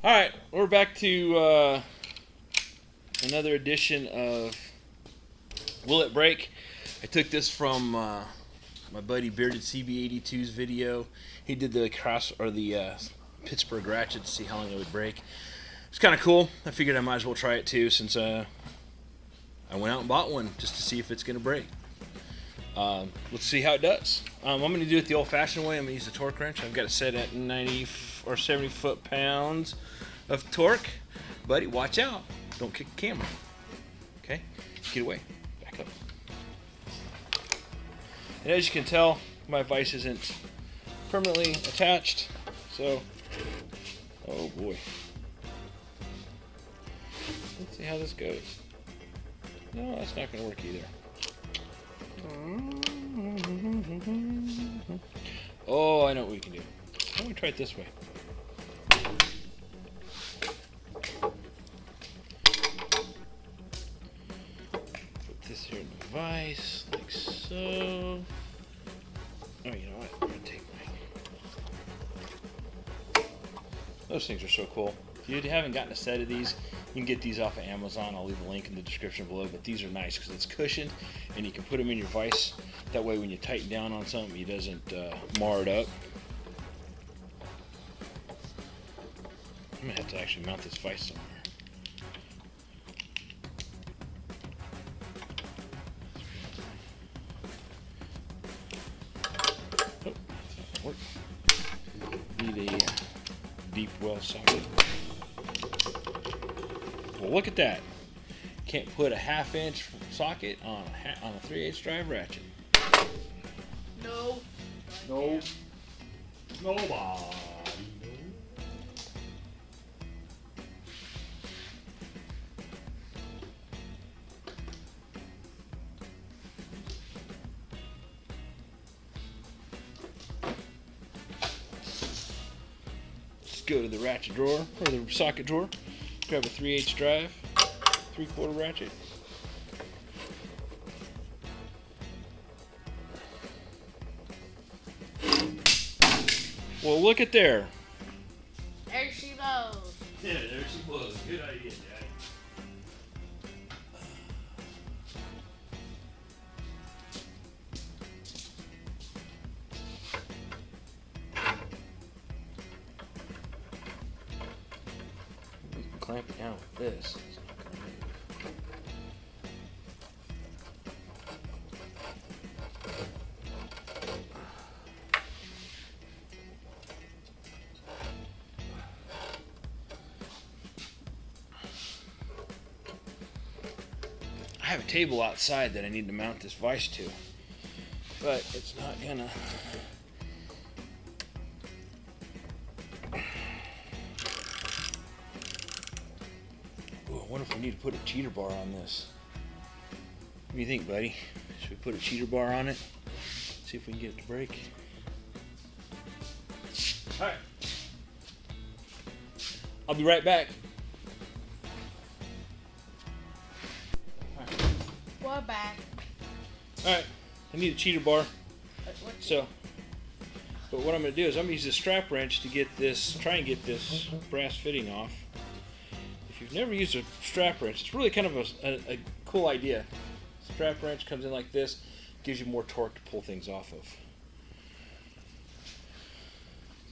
Alright, we're back to another edition of Will It Break? I took this from my buddy Bearded CB82's video. He did the Pittsburgh Ratchet to see how long it would break. It's kind of cool. I figured I might as well try it too since I went out and bought one just to see if it's going to break. Let's see how it does. I'm going to do it the old-fashioned way. I'm going to use the torque wrench. I've got it set at 90 or 70 foot-pounds of torque. Buddy, watch out. Don't kick the camera. Okay? Get away. Back up. And as you can tell, my vise isn't permanently attached. So, oh boy. Let's see how this goes. No, that's not going to work either. Oh, I know what we can do. Why don't we try it this way? Put this here in the vise, like so. Oh, you know what? I'm going to take my... Those things are so cool. If you haven't gotten a set of these, you can get these off of Amazon. I'll leave a link in the description below, but these are nice because it's cushioned and you can put them in your vise. That way when you tighten down on something, it doesn't mar it up. I'm going to have to actually mount this vise somewhere. Oh, that's not going to work. Need a deep well socket. Well, look at that. Can't put a 1/2 inch socket on a 3/8 drive ratchet. No. No. Nobody. Let's go to the ratchet drawer, or the socket drawer. Grab a 3/8 drive, 3/4 ratchet. Well, look at there. There she goes. Yeah, there she was. Good idea, Daddy. We can clamp it down with this. It's not gonna move. I have a table outside that I need to mount this vise to, but it's not gonna. Ooh, I wonder if we need to put a cheater bar on this. What do you think, buddy? Should we put a cheater bar on it? See if we can get it to break. All right. I'll be right back. We're back. Alright, I need a cheater bar. So, but what I'm going to do is I'm going to use this strap wrench to get this, try and get this brass fitting off. If you've never used a strap wrench, it's really kind of a cool idea. Strap wrench comes in like this, gives you more torque to pull things off of.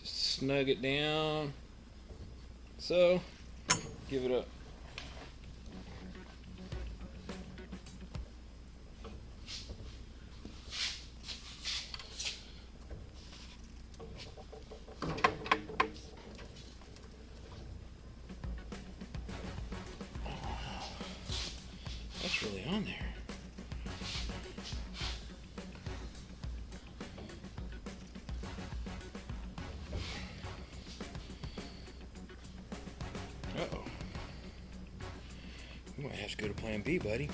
Just snug it down. So, give it a That's really on there. Uh-oh. We might have to go to plan B, buddy.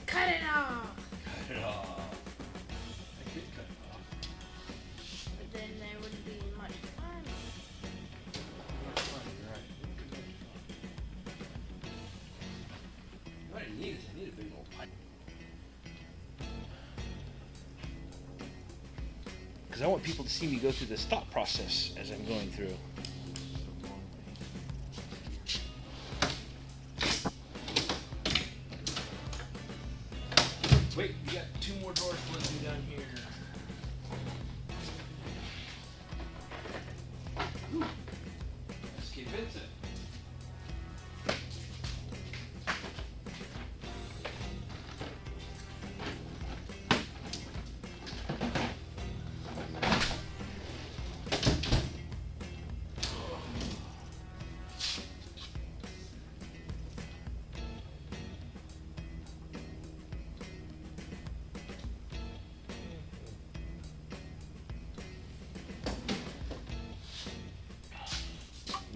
Cut it off. Cut it off. I could cut it off. But then there wouldn't be much fun. You're right. What I need is I need a big old pipe. because I want people to see me go through this thought process as I'm going through. Wait, we got 2 more doors to let me down here. Ooh. SK Vincent.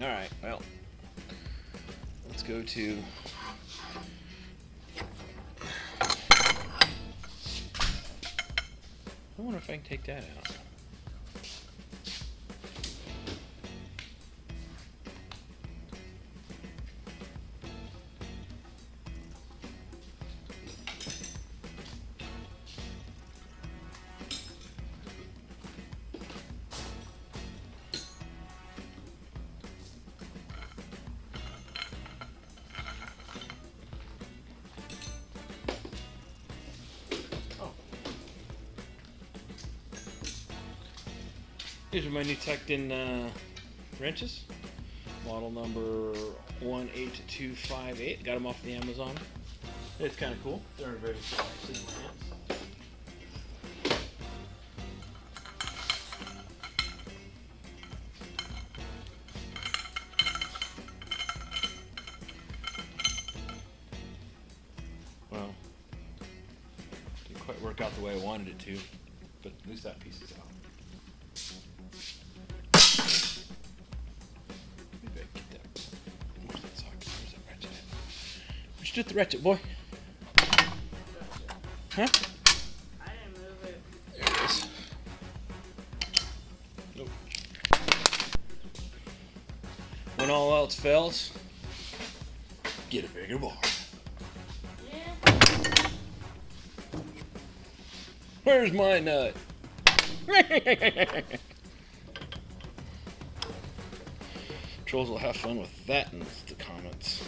All right, well, let's go to I wonder if I can take that out. These are my new Tekton wrenches, model number 18258. Got them off the Amazon. It's kind of cool. They're very soft in my hands. Well, didn't quite work out the way I wanted it to, but at least that piece is out. What you do with the ratchet, boy? Huh? I didn't move it. There it is. Nope. When all else fails, get a bigger bar. Yeah. Where's my nut? Trolls will have fun with that in the comments.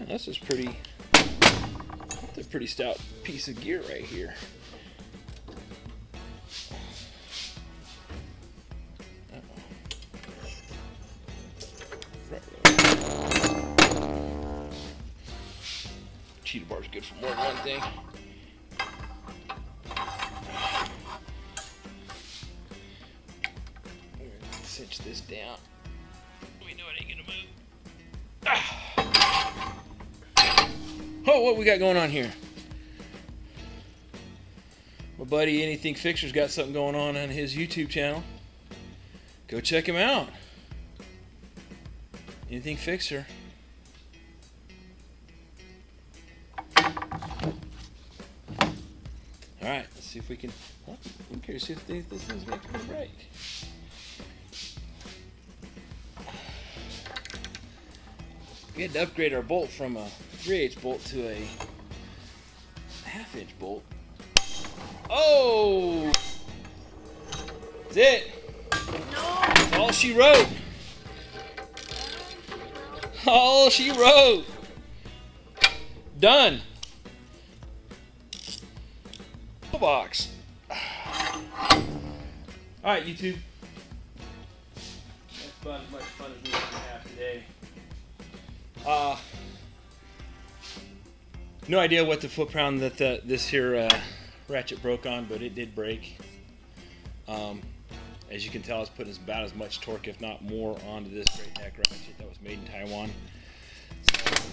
This is pretty. That's a pretty stout piece of gear right here. Cheetah bar's good for more than one thing. We're gonna cinch this down. We know it ain't gonna move. Ah. Oh, what we got going on here? My buddy Anything Fixer's got something going on his YouTube channel. Go check him out. Anything Fixer. Alright, let's see if we can. Well, I'm curious if this thing's making a break. We had to upgrade our bolt from a 3/8 bolt to a 1/2 inch bolt. Oh! That's it. That's all she wrote. All she wrote. Done. Box. Alright, YouTube. That's about as much fun as we can have today. No idea what the foot pound that this here ratchet broke on, but it did break. As you can tell, I was putting about as much torque, if not more, onto this great neck ratchet that was made in Taiwan. So,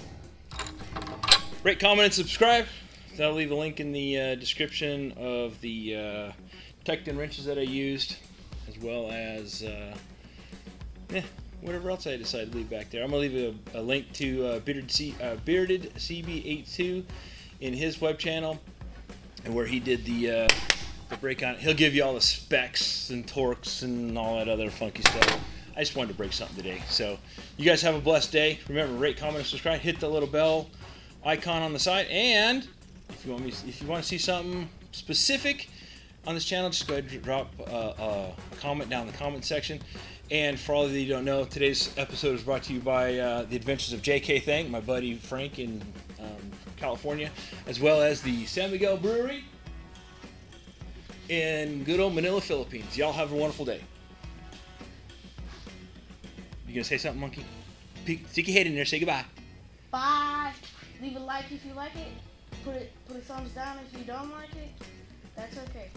rate, comment, and subscribe. I'll leave a link in the description of the Tekton wrenches that I used, as well as whatever else I decided to leave back there. I'm going to leave a link to Bearded CB82 in his web channel, and where he did the break on it. He'll give you all the specs and torques and all that other funky stuff. I just wanted to break something today. So you guys have a blessed day. Remember, rate, comment, and subscribe. Hit the little bell icon on the side. And if you want to see something specific on this channel, just go ahead and drop a comment down in the comment section. And for all of you who don't know, today's episode is brought to you by the Adventures of J.K. Thang, my buddy Frank in California, as well as the San Miguel Brewery in good old Manila, Philippines. Y'all have a wonderful day. You gonna say something, Monkey? Stick your head in there. Say goodbye. Bye. Leave a like if you like it. Put a thumbs down if you don't like it. That's okay.